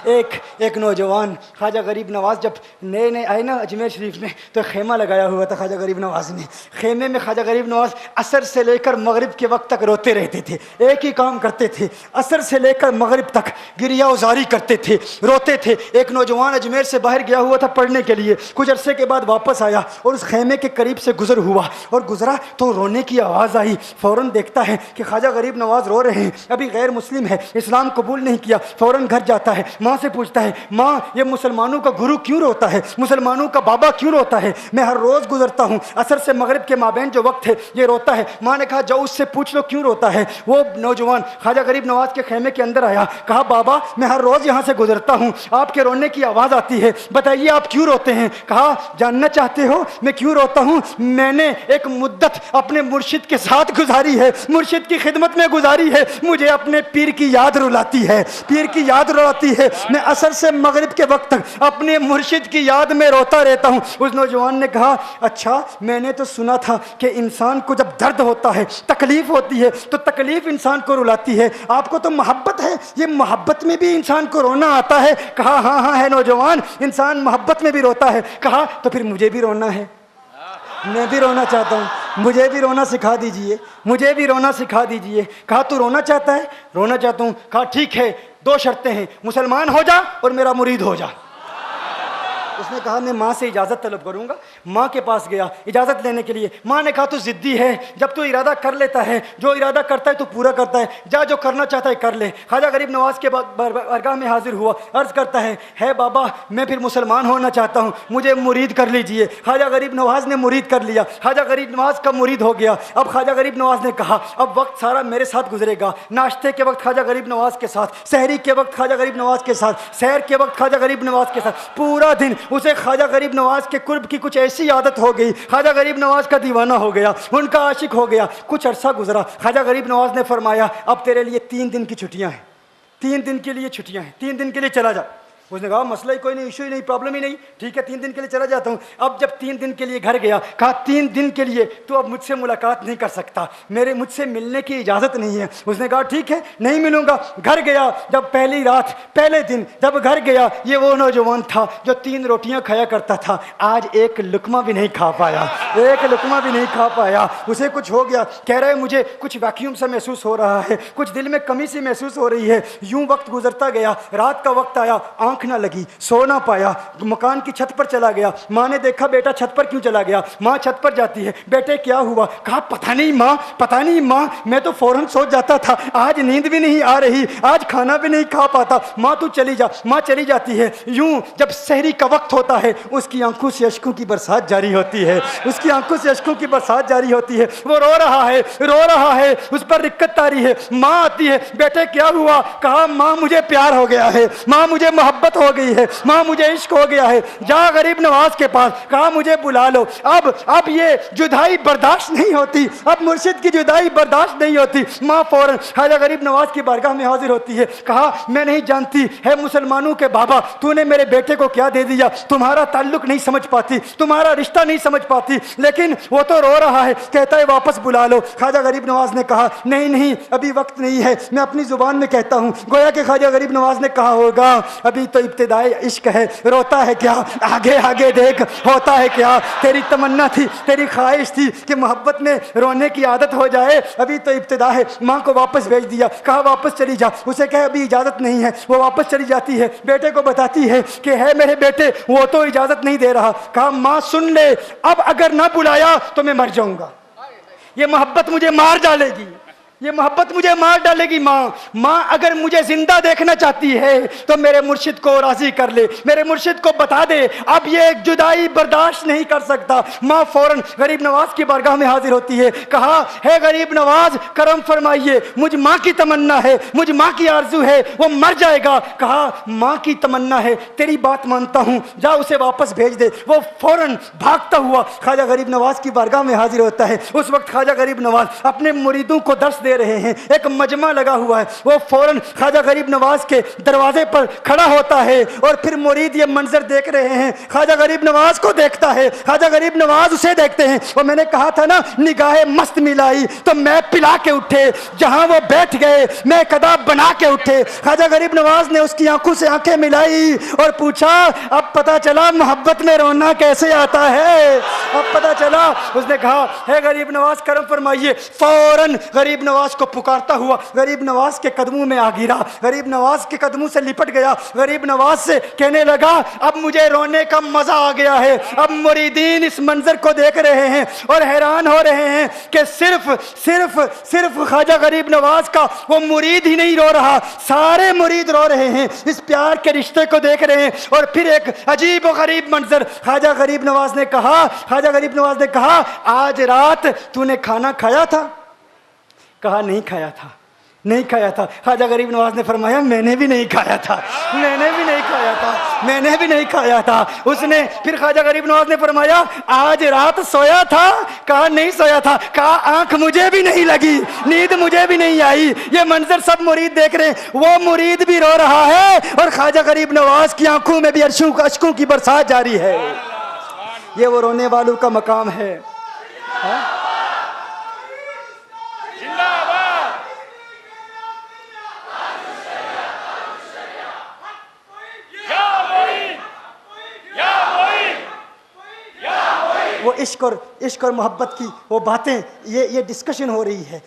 एक नौजवान ख्वाजा गरीब नवाज जब नए नए आए ना अजमेर शरीफ में, तो खेमा लगाया हुआ था ख्वाजा गरीब नवाज ने। खेमे में ख्वाजा गरीब नवाज असर से लेकर मगरिब के वक्त तक रोते रहते थे। एक ही काम करते थे, असर से लेकर मगरिब तक गिरिया उजारी करते थे, रोते थे। एक नौजवान अजमेर से बाहर गया हुआ था पढ़ने के लिए, कुछ अरसे के बाद वापस आया और उस खेमे के करीब से गुजर हुआ और गुजरा तो रोने की आवाज़ आई। फ़ौरन देखता है कि ख्वाजा गरीब नवाज रो रहे हैं, अभी गैर मुस्लिम है, इस्लाम कबूल नहीं किया। फ़ौरन घर जाता है, माँ से पूछता है, माँ ये मुसलमानों का गुरु क्यों रोता है, मुसलमानों का बाबा क्यों रोता है? मैं हर रोज़ गुजरता हूँ, असर से मगरिब के माबैन जो वक्त है ये रोता है। माँ ने कहा जाओ उससे पूछ लो क्यों रोता है। वो नौजवान ख्वाजा गरीब नवाज के खेमे के अंदर आया, कहा बाबा मैं हर रोज़ यहाँ से गुजरता हूँ, आपके रोने की आवाज़ आती है, बताइए आप क्यों रोते हैं? कहा जानना चाहते हो मैं क्यों रोता हूँ? मैंने एक मुद्दत अपने मुर्शिद के साथ गुजारी है, मुर्शिद की खिदमत में गुजारी है, मुझे अपने पीर की याद रुलाती है, पीर की याद रुलाती है। मैं असर से मगरिब के वक्त तक अपने मुर्शिद की याद में रोता रहता हूँ। उस नौजवान ने कहा अच्छा मैंने तो सुना था कि इंसान को जब दर्द होता है, तकलीफ होती है, तो तकलीफ इंसान को रुलाती है, आपको तो मोहब्बत है, ये मोहब्बत में भी इंसान को रोना आता है? कहा हाँ हाँ है नौजवान, इंसान मोहब्बत में भी रोता है। कहा तो फिर मुझे भी रोना है, मैं भी रोना चाहता हूँ, मुझे भी रोना सिखा दीजिए, मुझे भी रोना सिखा दीजिए। कहा तू रोना चाहता है? रोना चाहता हूँ। कहा ठीक है, दो शर्तें हैं, मुसलमान हो जा और मेरा मुरीद हो जा। उसने कहा मैं माँ से इजाज़त तलब करूँगा। माँ के पास गया इजाज़त लेने के लिए। माँ ने कहा तू ज़िद्दी है, जब तू इरादा कर लेता है, जो इरादा करता है तो पूरा करता है, जा जो करना चाहता है कर ले। ख्वाजा गरीब नवाज के बारगाह में हाजिर हुआ, अर्ज़ करता है बाबा मैं फिर मुसलमान होना चाहता हूँ, मुझे मुरीद कर लीजिए। ख्वाजा गरीब नवाज ने मुरीद कर लिया, ख्वाजा गरीब नवाज का मुरीद हो गया। अब ख्वाजा गरीब नवाज ने कहा अब वक्त सारा मेरे साथ गुजरेगा, नाश्ते के वक्त ख्वाजा गरीब नवाज के साथ, सहरी के वक्त ख्वाजा गरीब नवाज के साथ, सैर के वक्त ख्वाजा गरीब नवाज के साथ, पूरा दिन उसे ख्वाजा गरीब नवाज के कुर्ब की कुछ ऐसी आदत हो गई, ख्वाजा गरीब नवाज का दीवाना हो गया, उनका आशिक हो गया। कुछ अरसा गुजरा, ख्वाजा गरीब नवाज ने फरमाया अब तेरे लिए 3 दिन की छुट्टियां हैं, 3 दिन के लिए छुट्टियां हैं, 3 दिन के लिए चला जा। उसने कहा मसला ही कोई नहीं, इशू ही नहीं, प्रॉब्लम ही नहीं, ठीक है 3 दिन के लिए चला जाता हूँ। अब जब 3 दिन के लिए घर गया, कहा 3 दिन के लिए तो अब मुझसे मुलाकात नहीं कर सकता, मुझसे मिलने की इजाज़त नहीं है। उसने कहा ठीक है नहीं मिलूंगा। घर गया, जब पहली रात पहले दिन जब घर गया, ये वो नौजवान था जो 3 रोटियां खाया करता था, आज एक लुकमा भी नहीं खा पाया, एक लुकमा भी नहीं खा पाया। उसे कुछ हो गया, कह रहा है मुझे कुछ वैक्यूम सा महसूस हो रहा है, कुछ दिल में कमी सी महसूस हो रही है। यूं वक्त गुजरता गया, रात का वक्त आया, आंख ना लगी, सो ना पाया, मकान की छत पर चला गया। माँ ने देखा बेटा छत पर क्यों चला गया? माँ छत पर जाती है, बेटे क्या हुआ? कहा पता नहीं माँ, पता नहीं माँ, मैं तो फौरन सो जाता था, आज नींद भी नहीं आ रही, आज खाना भी नहीं खा पाता। माँ तू चली जा। माँ चली जाती है। यूं जब सहरी का वक्त होता है, उसकी आंखों से अश्कों की बरसात जारी होती है, उसकी आंखों से अश्कों की बरसात जारी होती है। वो रो रहा है, रो रहा है, उस पर रिक्कत तारी है। माँ आती है, बेटे क्या हुआ? कहा माँ मुझे प्यार हो गया है, माँ मुझे मोहब्बत हो गई है, माँ मुझे इश्क हो गया है, जा गरीब नवाज के पास, कहा मुझे बुला लो। अब ये जुदाई बर्दाश्त नहीं होती, अब मुर्शिद की जुदाई बर्दाश्त नहीं होती। माँ फौरन ख्वाजा गरीब नवाज की बारगाह में हाजिर होती है। कहा मैं नहीं जानती है मुसलमानों के बाबा, तूने मेरे बेटे को क्या दे दिया, तुम्हारा ताल्लुक नहीं समझ पाती, तुम्हारा रिश्ता नहीं समझ पाती, लेकिन वो तो रो रहा है, कहता है वापस बुला लो। ख्वाजा गरीब नवाज ने कहा नहीं नहीं अभी वक्त नहीं है, मैं अपनी जुबान में कहता हूँ। गोया कि ख्वाजा गरीब नवाज ने कहा होगा अभी तो इब्तिदाई इश्क है, रोता है क्या, आगे आगे देख होता है क्या। तेरी तमन्ना थी, तेरी ख्वाहिश थी कि मोहब्बत में रोने की आदत हो जाए, अभी तो इब्तिदा है। माँ को वापस भेज दिया, कहा वापस चली जा। उसे कहे अभी इजाज़त नहीं है, वो वापस चली जाती है, बेटे को बताती है कि है मेरे बेटे वो तो इजाज़त नहीं दे रहा। कहा माँ सुन ले, अब अगर ना बुलाया तो मैं मर जाऊंगा, ये मोहब्बत मुझे मार डालेगी, ये मोहब्बत मुझे मार डालेगी। माँ अगर मुझे जिंदा देखना चाहती है तो मेरे मुर्शिद को राजी कर ले, मेरे मुर्शिद को बता दे अब ये जुदाई बर्दाश्त नहीं कर सकता। माँ फौरन गरीब नवाज की बारगाह में हाजिर होती है। कहा है गरीब नवाज करम फरमाइए, मुझ माँ की तमन्ना है, मुझ माँ की आरजू है, वो मर जाएगा। कहा माँ की तमन्ना है, तेरी बात मानता हूँ, जा उसे वापस भेज दे। वो फौरन भागता हुआ ख्वाजा गरीब नवाज की बारगाह में हाजिर होता है। उस वक्त ख्वाजा गरीब नवाज अपने मुरीदों को दर्श दे दे रहे हैं, एक मजमा लगा हुआ है। वो फौरन ख्वाजा गरीब नवाज के दरवाजे पर खड़ा होता है और फिर मुरीद ये मंजर देख रहे हैं, ख्वाजा गरीब नवाज को देखता है, ख्वाजा गरीब नवाज उसे देखते हैं। और मैंने कहा था ना, निगाहें मस्त मिलाई तो मैं पिला के उठे, जहां वो बैठ गए मैं कदाब बना के उठे। ख्वाजा गरीब नवाज ने उसकी आंखों से आंखें मिलाई और पूछा, अब पता चला मोहब्बत में रोना कैसे आता है, अब पता चला। उसने कहा, है गरीब नवाज करम फरमाइए। फौरन गरीब नवाज को पुकारता हुआ गरीब नवाज के कदमों में आ गिरा, गरीब नवाज के कदमों से लिपट गया, गरीब नवाज से कहने लगा, अब मुझे रोने का मजा आ गया है। अब मुरीदीन इस मंजर को देख रहे हैं और हैरान हो रहे हैं कि सिर्फ सिर्फ सिर्फ ख्वाजा गरीब नवाज का वो मुरीद ही नहीं रो रहा, सारे मुरीद रो रहे हैं, इस प्यार के रिश्ते को देख रहे हैं। और फिर एक अजीब और गरीब मंजर, ख्वाजा गरीब नवाज ने कहा, ख्वाजा गरीब नवाज ने कहा, आज रात तूने खाना खाया था? कहा, नहीं खाया था, नहीं खाया था। ख्वाजा गरीब नवाज ने फरमाया, मैंने भी नहीं खाया था, मैंने भी नहीं खाया था, मैंने भी नहीं खाया था। उसने फिर ख्वाजा गरीब नवाज ने फरमाया, आज रात सोया था? कहा, नहीं सोया था। कहा, आंख मुझे भी नहीं लगी, नींद मुझे भी नहीं आई। ये मंजर सब मुरीद देख रहे हैं, वो मुरीद भी रो रहा है और ख्वाजा गरीब नवाज की आंखों में भी अश्कों की बरसात जारी है। ये वो रोने वालों का मकाम है, हा? वो इश्क और मोहब्बत की वो बातें, ये डिस्कशन हो रही है।